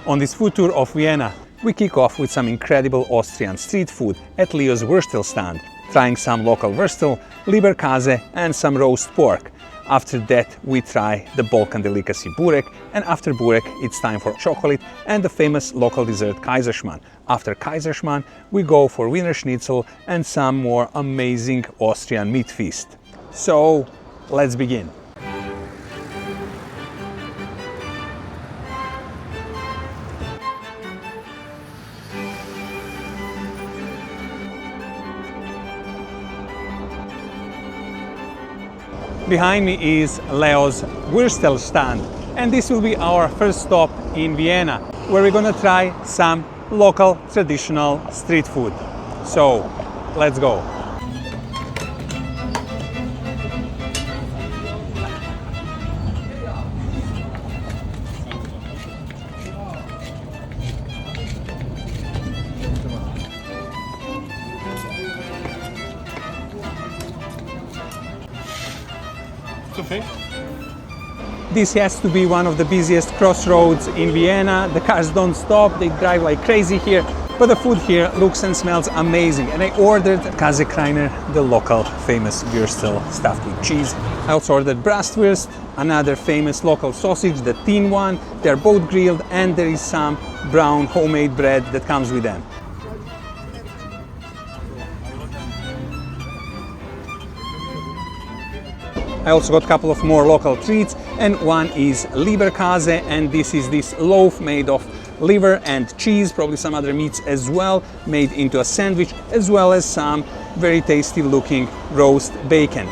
On this food tour of Vienna, we kick off with some incredible Austrian street food at Leo's Würstelstand, trying some local Würstel, Leberkäse and some roast pork. After that, we try the Balkan delicacy Burek, and after Burek, it's time for chocolate and the famous local dessert Kaiser'schmarrn. After Kaiser'schmarrn, we go for Wiener Schnitzel and some more amazing Austrian meat feast. So, let's begin. Behind me is Leo's Würstelstand, and this will be our first stop in Vienna, where we're gonna try some local traditional street food. So, let's go. This has to be one of the busiest crossroads in Vienna. The cars don't stop, they drive like crazy here. But the food here looks and smells amazing. And I ordered Käsekreiner, the local famous Würstel stuffed with cheese. I also ordered Bratwurst, another famous local sausage, the thin one. They're both grilled, and there is some brown homemade bread that comes with them. I also got a couple of more local treats, and one is Leberkäse, and this is this loaf made of liver and cheese, probably some other meats as well, made into a sandwich, as well as some very tasty looking roast bacon.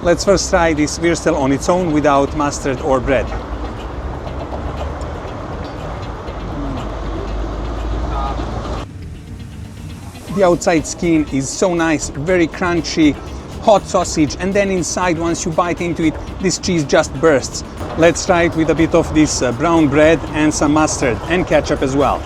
Let's first try this Würstel on its own without mustard or bread. The outside skin is so nice, very crunchy, hot sausage, and then inside, once you bite into it, this cheese just bursts. Let's try it with a bit of this brown bread and some mustard and ketchup as well.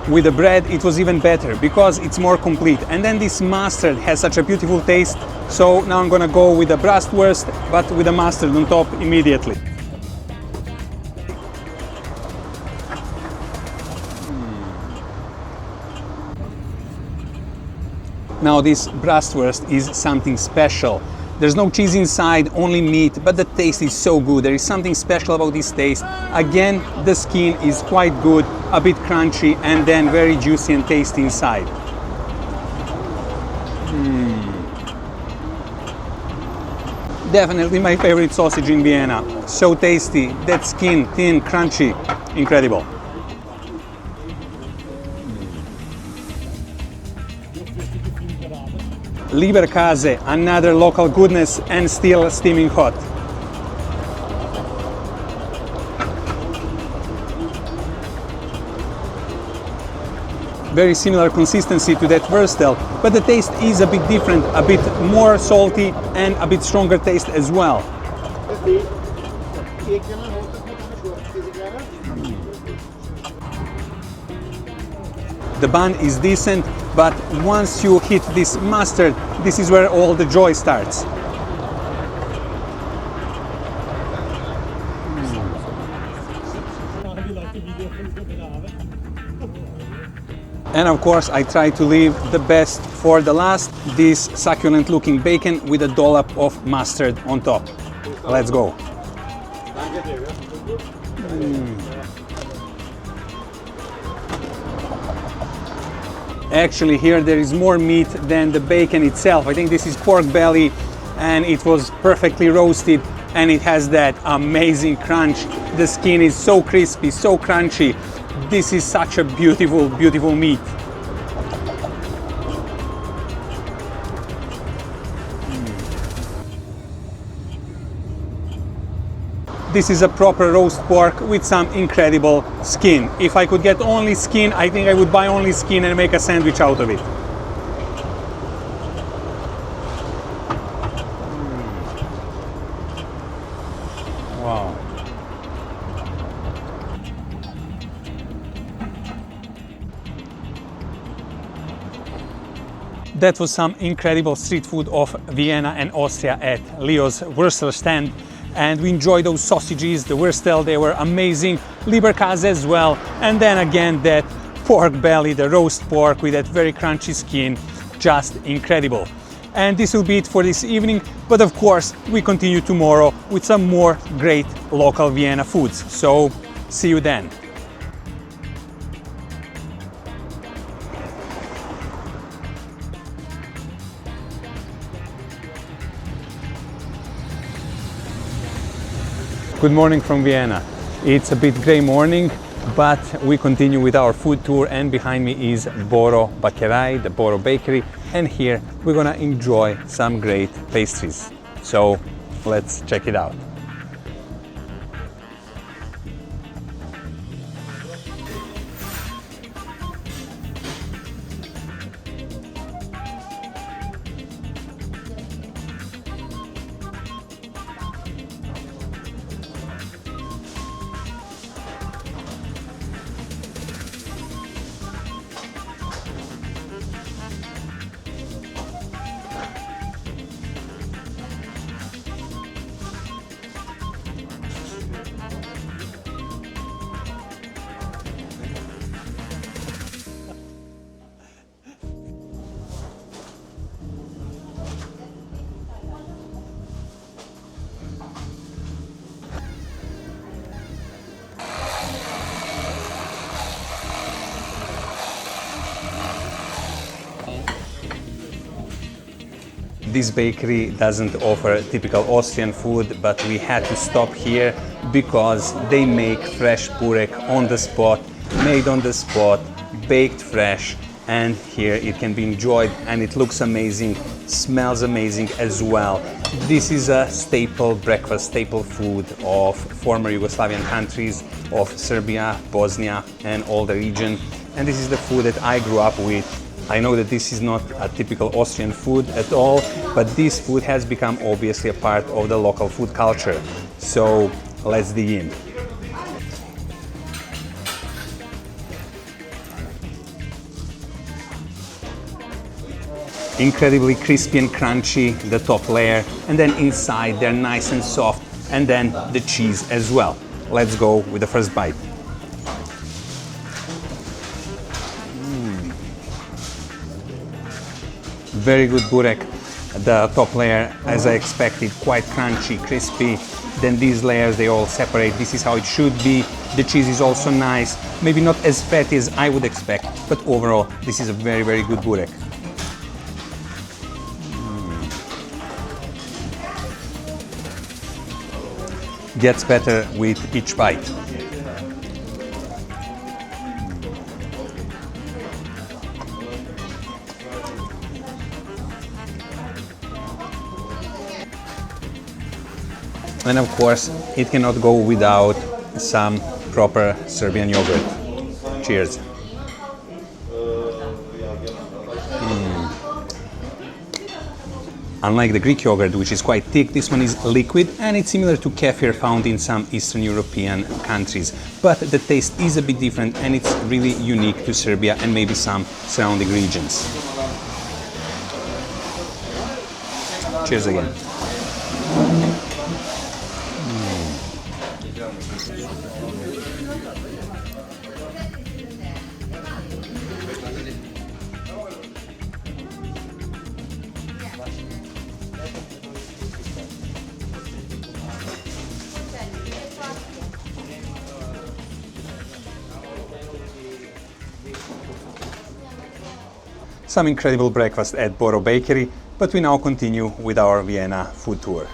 With the bread it was even better because it's more complete, and then this mustard has such a beautiful taste. So now I'm gonna go with the Bratwurst, but with the mustard on top immediately. Now this Bratwurst is something special. There's no cheese inside, only meat, but the taste is so good. There is something special about this taste. Again, the skin is quite good, a bit crunchy, and then very juicy and tasty inside. Definitely my favorite sausage in Vienna. So tasty, that skin, thin, crunchy, incredible. Leberkäse, another local goodness, and still steaming hot. Very similar consistency to that Würstel, but the taste is a bit different, a bit more salty and a bit stronger taste as well. The bun is decent, but once you hit this mustard, this is where all the joy starts. And of course, I try to leave the best for the last, this succulent looking bacon with a dollop of mustard on top. Let's go. Actually, here there is more meat than the bacon itself. I think this is pork belly, and it was perfectly roasted, and it has that amazing crunch. The skin is so crispy, so crunchy. This is such a beautiful, beautiful meat. This is a proper roast pork with some incredible skin. If I could get only skin, I think I would buy only skin and make a sandwich out of it. Wow. That was some incredible street food of Vienna and Austria at Leo's Würstelstand. And we enjoyed those sausages, the Würstel, they were amazing. Leberkäse as well. And then again, that pork belly, the roast pork with that very crunchy skin, just incredible. And this will be it for this evening. But of course, we continue tomorrow with some more great local Vienna foods. So, see you then. Good morning from Vienna. It's a bit grey morning, but we continue with our food tour, and behind me is Boro Bäckerei, the Boro Bakery, and here we're gonna enjoy some great pastries. So let's check it out. This bakery doesn't offer typical Austrian food, but we had to stop here because they make fresh burek on the spot, made on the spot, baked fresh, and here it can be enjoyed, and it looks amazing, smells amazing as well. This is a staple breakfast, staple food of former Yugoslavian countries, of Serbia, Bosnia, and all the region, and this is the food that I grew up with. I know that this is not a typical Austrian food at all, but this food has become obviously a part of the local food culture. So let's dig in. Incredibly crispy and crunchy, the top layer, and then inside they're nice and soft, and then the cheese as well. Let's go with the first bite. Very good burek. The top layer, as I expected, quite crunchy, crispy. Then these layers, they all separate. This is how it should be. The cheese is also nice. Maybe not as fatty as I would expect, but overall, this is a very, very good burek. Gets better with each bite. And of course, it cannot go without some proper Serbian yogurt. Cheers. Unlike the Greek yogurt, which is quite thick, this one is liquid, and it's similar to kefir found in some Eastern European countries. But the taste is a bit different, and it's really unique to Serbia and maybe some surrounding regions. Cheers again. Some incredible breakfast at Boro Bakery, but we now continue with our Vienna food tour.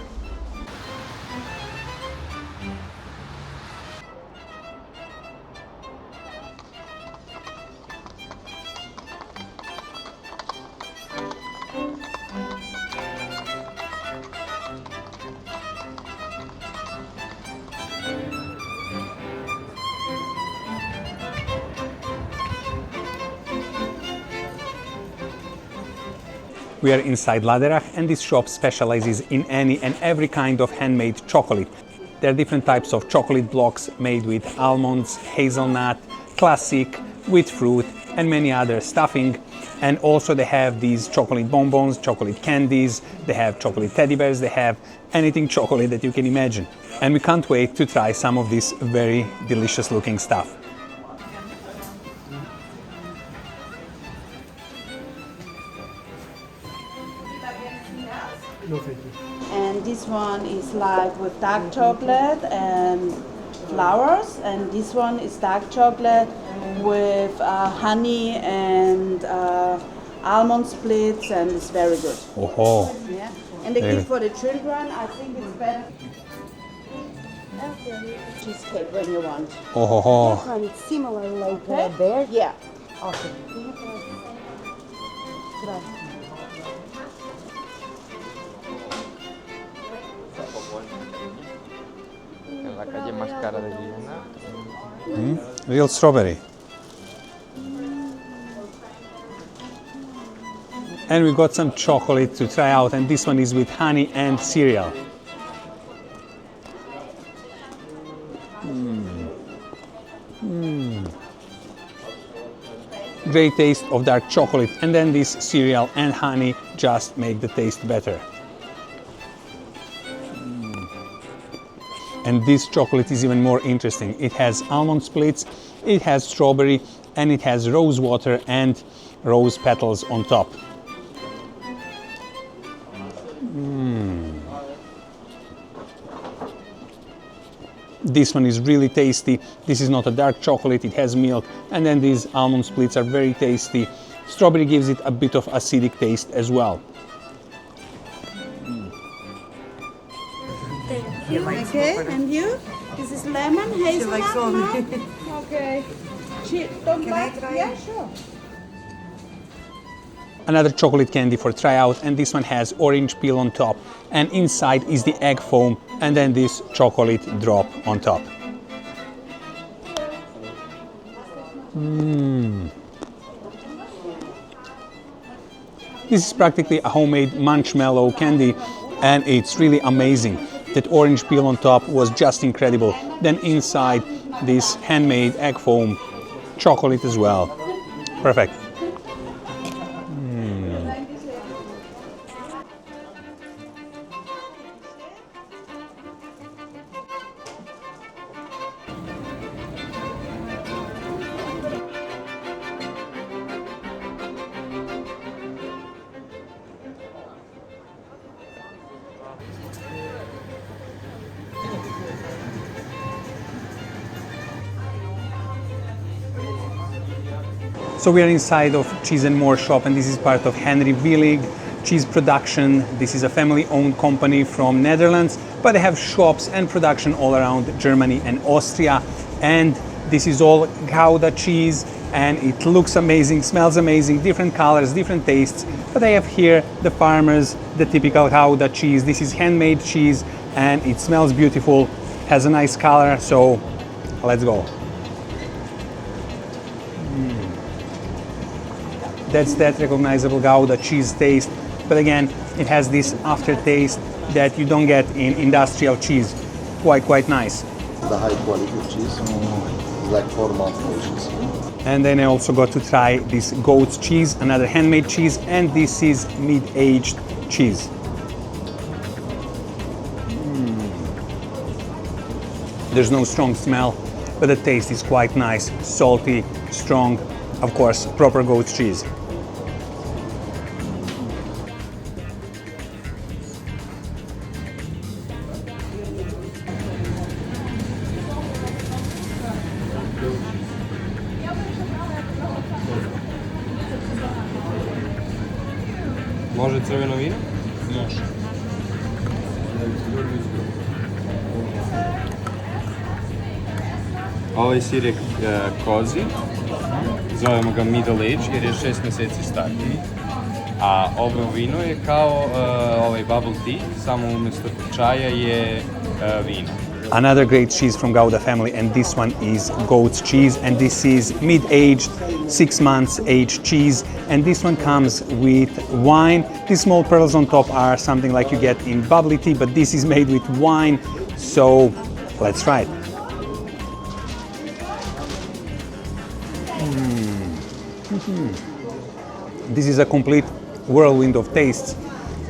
We are inside Läderach, and this shop specializes in any and every kind of handmade chocolate. There are different types of chocolate blocks made with almonds, hazelnut, classic, with fruit, and many other stuffing. And also they have these chocolate bonbons, chocolate candies, they have chocolate teddy bears, they have anything chocolate that you can imagine. And we can't wait to try some of this very delicious looking stuff. And this one is like with dark chocolate and flowers, and this one is dark chocolate with honey and almond splits, and it's very good. Oh, Yeah, and the gift for the children, I think it's better. Cheesecake when you want. oh. This one is similar like Okay. there. Yeah. Okay. La calle más cara de Vienna. Real strawberry. And we got some chocolate to try out, and this one is with honey and cereal. Great taste of dark chocolate, and then this cereal and honey just make the taste better. And this chocolate is even more interesting. It has almond splits, it has strawberry, and it has rose water and rose petals on top. This one is really tasty. This is not a dark chocolate, it has milk, and then these almond splits are very tasty. Strawberry gives it a bit of acidic taste as well. Okay, and you? This is lemon, hazelnut, no? Okay. Don't bite? Yeah, sure. Another chocolate candy for tryout, and this one has orange peel on top, and inside is the egg foam, and then this chocolate drop on top. This is practically a homemade marshmallow candy, and it's really amazing. That orange peel on top was just incredible. Then inside this handmade egg foam, chocolate as well. Perfect. So we are inside of Cheese and More shop, and this is part of Henry Willig cheese production. This is a family-owned company from Netherlands, but they have shops and production all around Germany and Austria. And this is all Gouda cheese, and it looks amazing, smells amazing, different colors, different tastes. But I have here the farmers, the typical Gouda cheese. This is handmade cheese, and it smells beautiful, has a nice color, so let's go. That's that recognizable Gouda cheese taste, but again, it has this aftertaste that you don't get in industrial cheese. Quite nice. The high quality cheese, it's like 4 months old cheese. And then I also got to try this goat's cheese, another handmade cheese, and this is mid-aged cheese. There's no strong smell, but the taste is quite nice, salty, strong, of course, proper goat's cheese. Može crveno vino? Može. Ovaj sir je kozi, zovemo ga middle age jer je 6 mjeseci stariji. A ovo vino je kao ovaj bubble tea, samo umjesto čaja je vino. Another great cheese from Gouda family, and this one is goat's cheese, and this is mid-aged, 6 months aged cheese, and this one comes with wine. These small pearls on top are something like you get in bubbly tea, but this is made with wine, so let's try it. This is a complete whirlwind of tastes.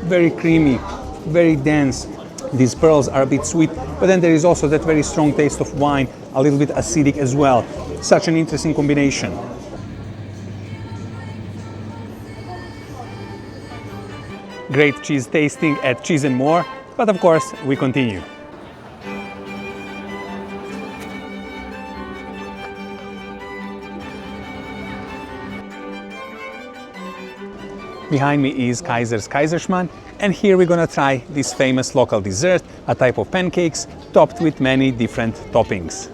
Very creamy, very dense. These pearls are a bit sweet, but then there is also that very strong taste of wine, a little bit acidic as well. Such an interesting combination. Great cheese tasting at Cheese and More, but of course we continue. Behind me is Kaiser's Kaiser'schmarrn, and here we're gonna try this famous local dessert, a type of pancakes topped with many different toppings.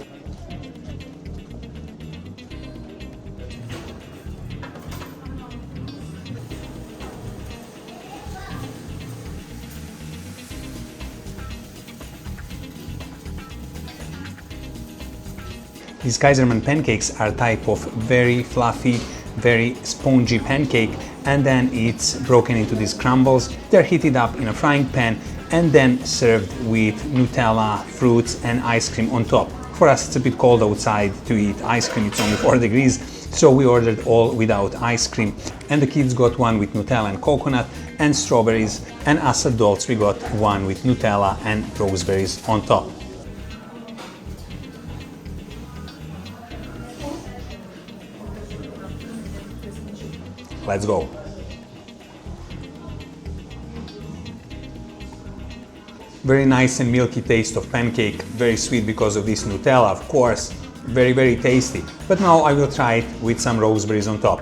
These Kaiser'schmarrn pancakes are a type of very fluffy, very spongy pancake, and then it's broken into these crumbles. They're heated up in a frying pan and then served with Nutella, fruits and ice cream on top. For us it's a bit cold outside to eat ice cream, it's only 4 degrees, so we ordered all without ice cream, and the kids got one with Nutella and coconut and strawberries, and us adults we got one with Nutella and roseberries on top. Let's go. Very nice and milky taste of pancake, very sweet because of this Nutella, of course, very, very tasty. But now I will try it with some roseberries on top.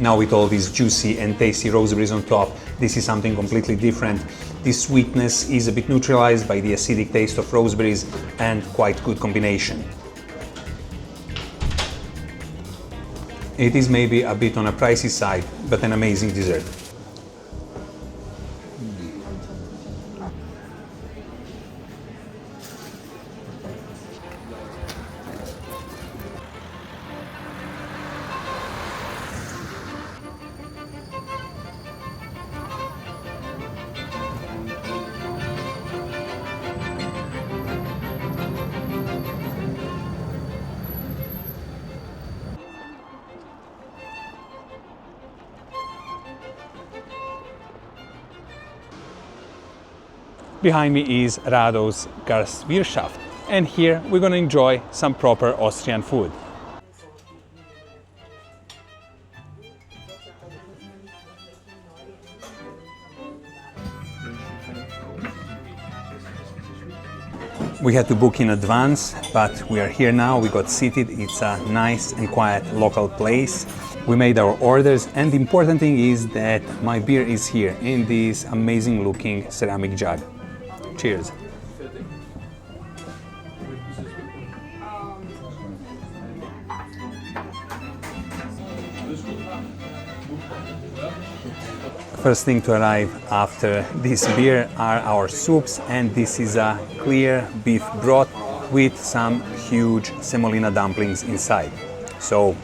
Now with all these juicy and tasty roseberries on top, this is something completely different. This sweetness is a bit neutralized by the acidic taste of roseberries, and quite good combination. It is maybe a bit on a pricey side, but an amazing dessert. Behind me is Rado's Gastwirtschaft, and here we're going to enjoy some proper Austrian food. We had to book in advance, but we are here now, we got seated. It's a nice and quiet local place. We made our orders, and the important thing is that my beer is here in this amazing looking ceramic jug. Cheers. First thing to arrive after this beer are our soups, and this is a clear beef broth with some huge semolina dumplings inside. So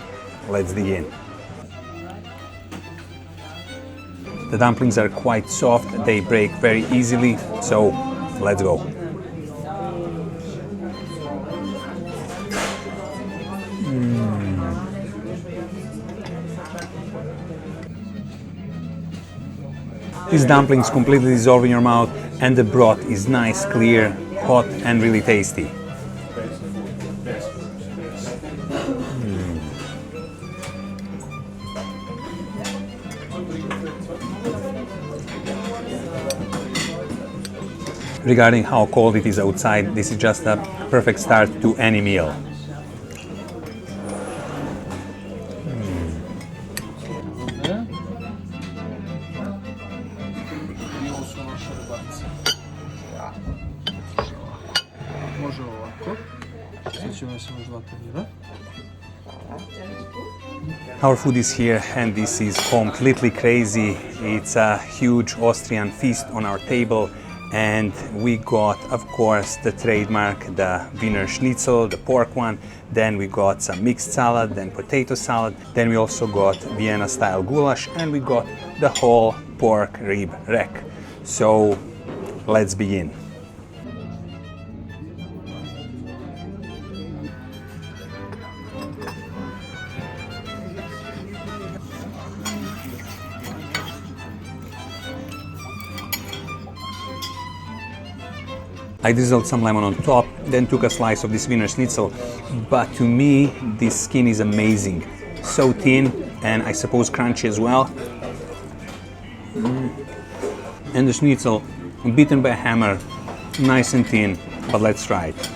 let's dig in. The dumplings are quite soft, they break very easily, so let's go. These dumplings completely dissolve in your mouth, and the broth is nice, clear, hot and really tasty. Regarding how cold it is outside, this is just a perfect start to any meal. Može ovako. Sad ćemo samo žvakanje, da? Our food is here and this is completely crazy. It's a huge Austrian feast on our table and we got, of course, the trademark, the Wiener Schnitzel, the pork one. Then we got some mixed salad, then potato salad. Then we also got Vienna style goulash and we got the whole pork rib rack. So let's begin. I drizzled some lemon on top, then took a slice of this Wiener Schnitzel, but to me this skin is amazing. So thin and I suppose crunchy as well. And the Schnitzel, beaten by a hammer, nice and thin, but let's try it.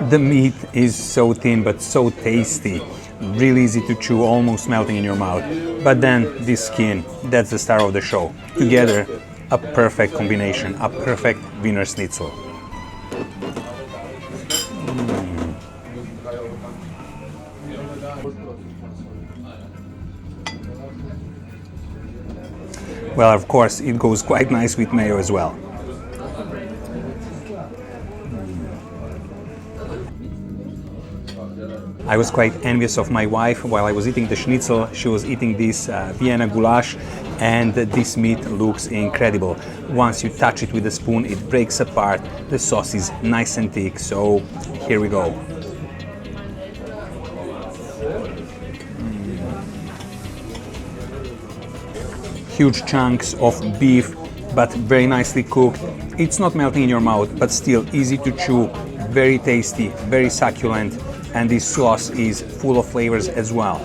The meat is so thin but so tasty. Really easy to chew, almost melting in your mouth. But then this skin, that's the star of the show. Together, a perfect combination, a perfect Wiener Schnitzel. Well, of course, it goes quite nice with mayo as well. I was quite envious of my wife. While I was eating the schnitzel, she was eating this Vienna goulash, and this meat looks incredible. Once you touch it with a spoon, it breaks apart. The sauce is nice and thick, so here we go. Huge chunks of beef, but very nicely cooked. It's not melting in your mouth, but still easy to chew, very tasty, very succulent. And this sauce is full of flavors as well.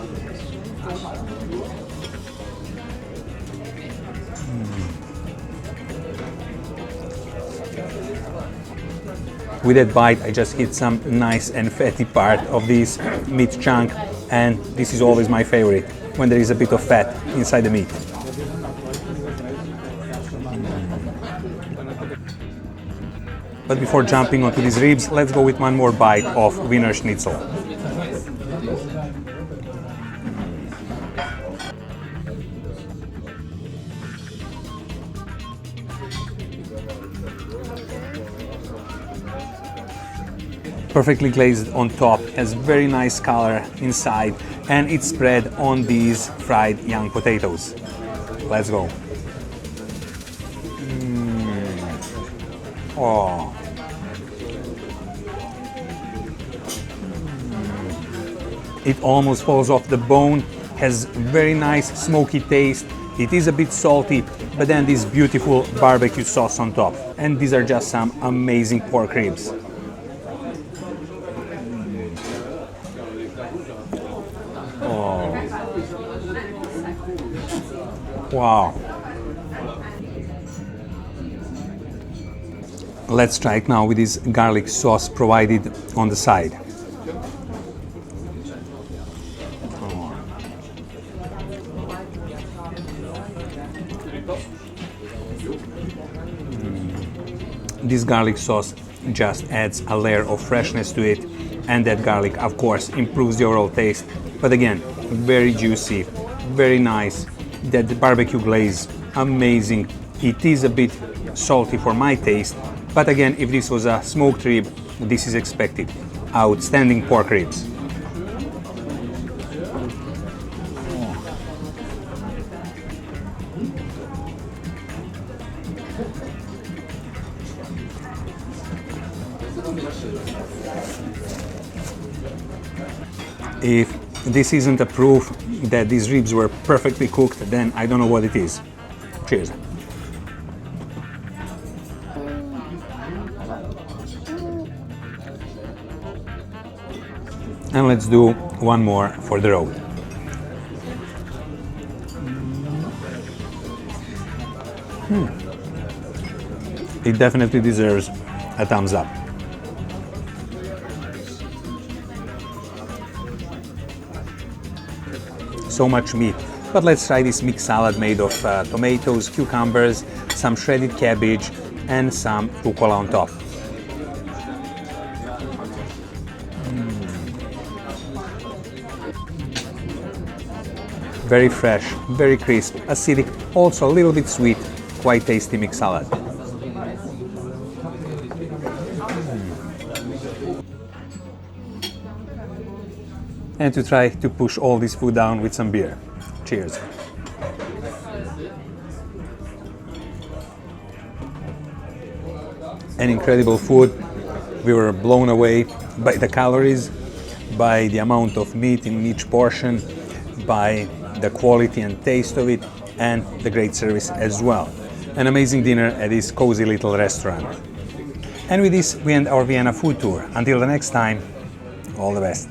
With that bite, I just hit some nice and fatty part of this meat chunk, and this is always my favorite, when there is a bit of fat inside the meat. But before jumping onto these ribs, let's go with one more bite of Wiener Schnitzel. Perfectly glazed on top, has very nice color inside, and it's spread on these fried young potatoes. Let's go. Oh. It almost falls off the bone, has very nice smoky taste. It is a bit salty, but then this beautiful barbecue sauce on top. And these are just some amazing pork ribs. Oh. Wow. Let's try it now with this garlic sauce provided on the side. This garlic sauce just adds a layer of freshness to it, and that garlic, of course, improves the overall taste. But again, very juicy, very nice. That barbecue glaze, amazing. It is a bit salty for my taste, but again, if this was a smoked rib, this is expected. Outstanding pork ribs. If this isn't a proof that these ribs were perfectly cooked, then I don't know what it is. Cheers. And let's do one more for the road. It definitely deserves a thumbs up. So much meat. But let's try this mixed salad made of tomatoes, cucumbers, some shredded cabbage and some rucola on top. Very fresh, very crisp, acidic, also a little bit sweet, quite tasty mixed salad. And to try to push all this food down with some beer. Cheers. An incredible food. We were blown away by the calories, by the amount of meat in each portion, by the quality and taste of it, and the great service as well. An amazing dinner at this cozy little restaurant. And with this, we end our Vienna food tour. Until the next time, all the best.